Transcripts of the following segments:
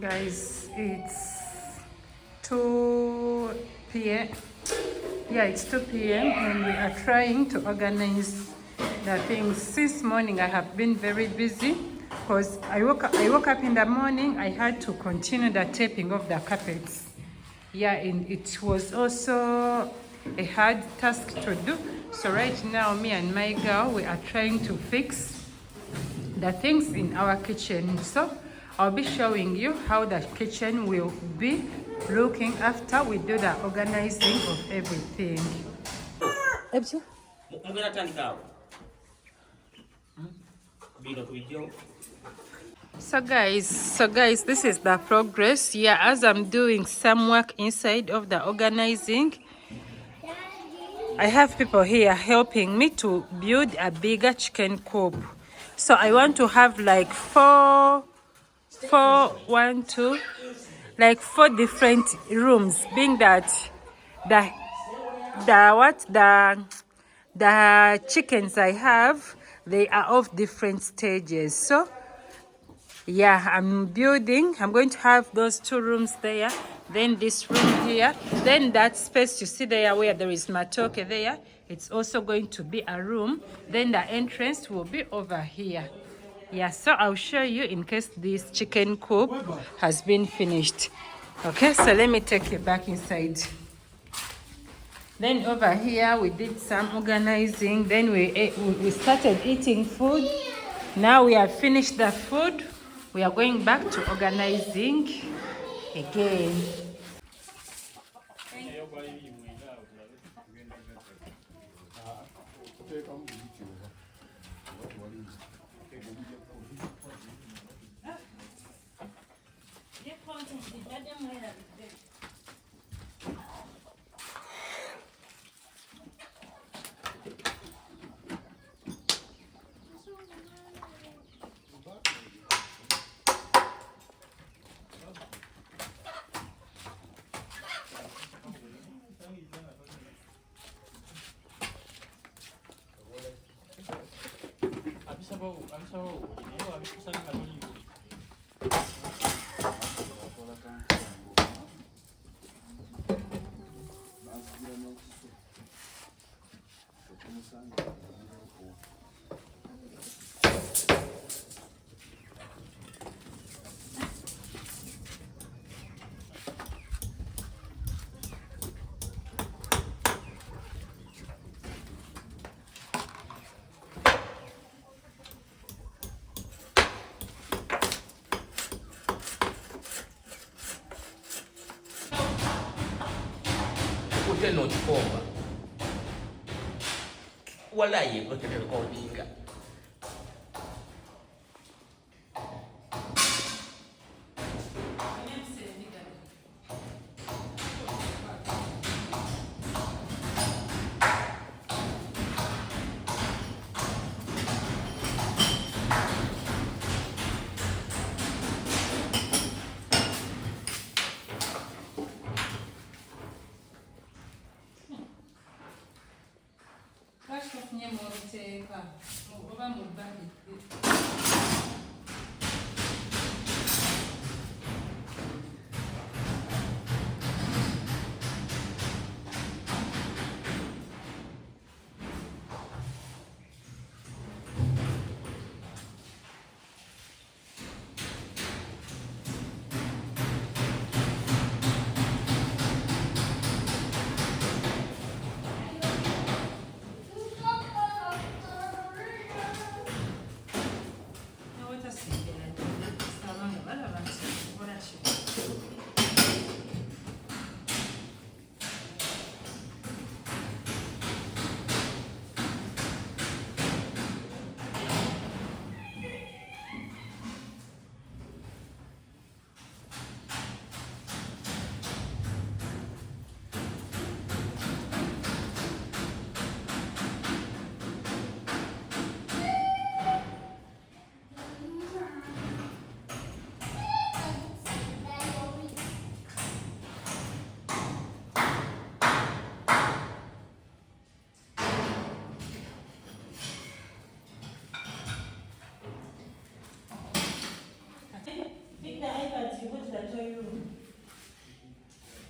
Guys, it's 2 p.m. Yeah, it's 2 p.m. and we are trying to organize the things. Since morning I have been very busy because I woke up in the morning. I had to continue the taping of the carpets. Yeah, and it was also a hard task to do. So right now me and my girl, we are trying to fix the things in our kitchen. So I'll be showing you how the kitchen will be looking after we do the organizing of everything. So guys, this is the progress. Yeah, as I'm doing some work inside of the organizing, I have people here helping me to build a bigger chicken coop. So I want to have like four, like 4 different rooms, being that the the chickens I have, they are of different stages. So yeah, I'm going to have those 2 rooms there, then this room here, then that space you see there where there is matoke there, it's also going to be a room, then the entrance will be over here. Yeah, so I'll show you in case this chicken coop has been finished. Okay, so let me take you back inside. Then over here we did some organizing, then we started eating food. Now we have finished the food, we are going back to organizing again. Not forward. What are you going to do? toy room.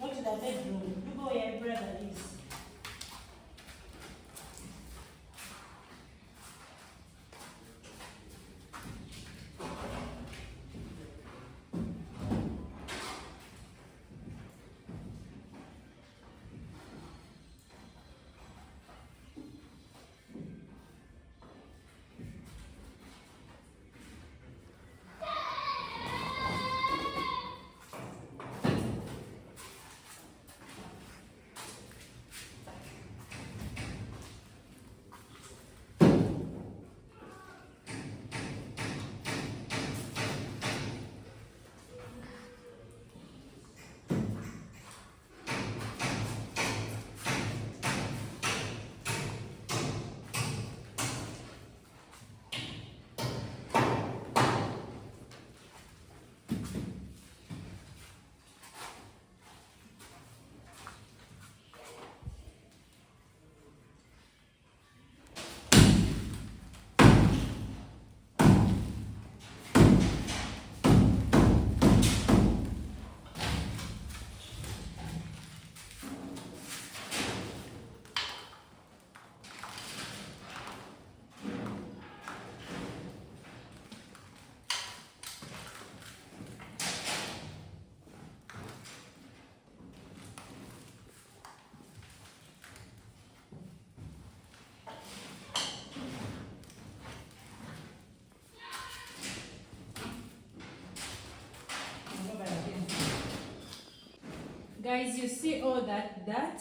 Go to the bedroom. You go where your brother is. Guys, you see all that dirt?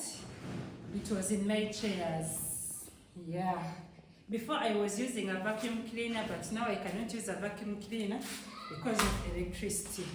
It was in my chairs. Yeah. Before I was using a vacuum cleaner, but now I cannot use a vacuum cleaner because of electricity.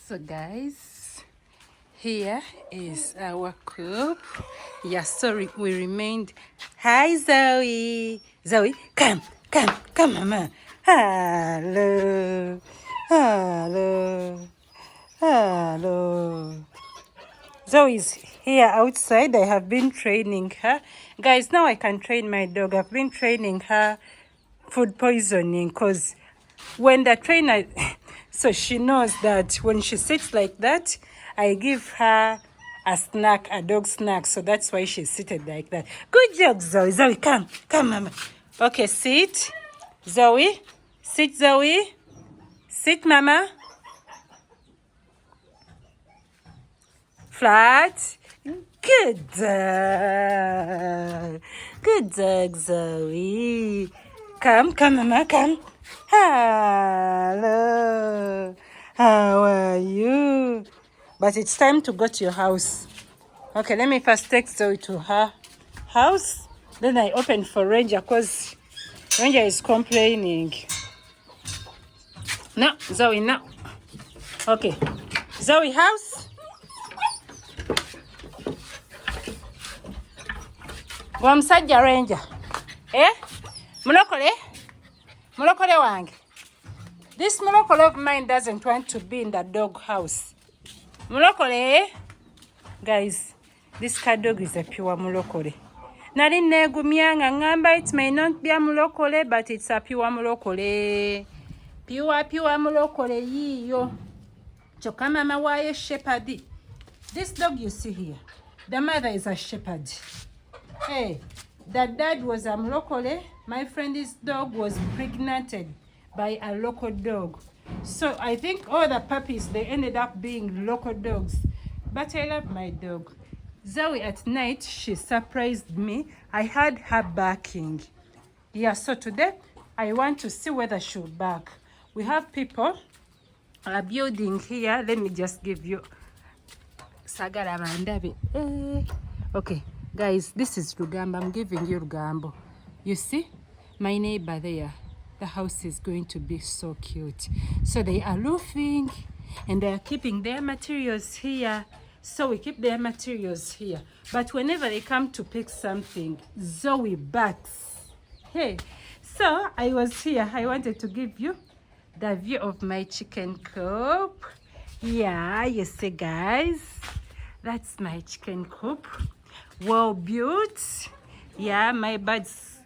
So guys, here is our coop. Yeah, sorry, we remained. Hi Zoe. Zoe, come, mama. Hello. Zoe's here outside. I have been training her. Guys, now I can train my dog. I've been training her food poisoning because when the trainer, so she knows that when she sits like that, I give her a snack, a dog snack. So that's why she's seated like that. Good job, Zoe. Zoe, come, mama. Okay, sit. Zoe, sit, Zoe. Sit, mama. Flat. Good dog. Good dog, Zoe. Come, mama, come. Hello. How are you? But it's time to go to your house. Okay, let me first take Zoe to her house. Then I open for Ranger because Ranger is complaining. No, Zoe, no. Okay. Zoe, house. Gwamusajja Ranger. Eh? Mulokole? Mulokole wange. This mulokole of mine doesn't want to be in the dog house. Mulokole? Guys, this cat dog is a pure mulokole. Nali negumya nga ngamba it may not be a mulokole, but it's a pure mulokole. Pure mulokole yiyo. Choka mama waye shepherd. This dog you see here, the mother is a shepherd. Hey, the dad was a mulokole. My friend's dog was pregnanted by a local dog. So I think all the puppies, they ended up being local dogs. But I love my dog. Zoe at night, she surprised me. I heard her barking. Yeah, so today I want to see whether she'll bark. We have people building here. Let me just give you Sagara Mandabi. Okay, guys, this is Rugambo. I'm giving you Rugambo. You see, my neighbor there, the house is going to be so cute. So they are roofing and they are keeping their materials here. So we keep their materials here. But whenever they come to pick something, Zoe barks. Hey, so I was here. I wanted to give you the view of my chicken coop. Yeah, you see, guys, that's my chicken coop. Well built. Yeah, my birds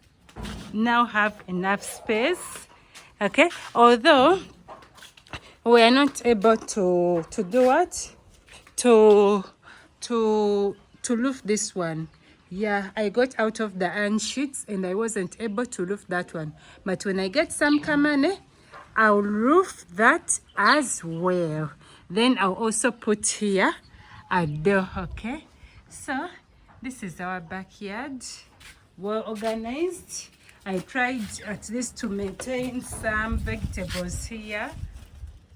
now have enough space. Okay, although we are not able to do what? To roof this one. Yeah, I got out of the iron sheets and I wasn't able to roof that one. But when I get some money, I'll roof that as well. Then I'll also put here a door, okay? So this is our backyard, well organized. I tried at least to maintain some vegetables here.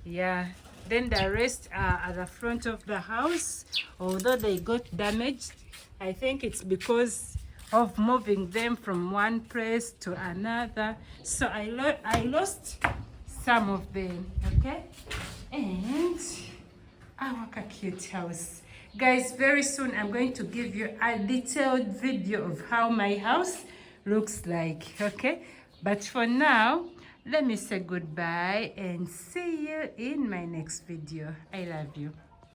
Yeah, then the rest are at the front of the house. Although they got damaged, I think it's because of moving them from one place to another. So I lost some of them, okay? And our cute house. Guys, very soon I'm going to give you a detailed video of how my house looks like, okay? But for now, let me say goodbye and see you in my next video. I love you.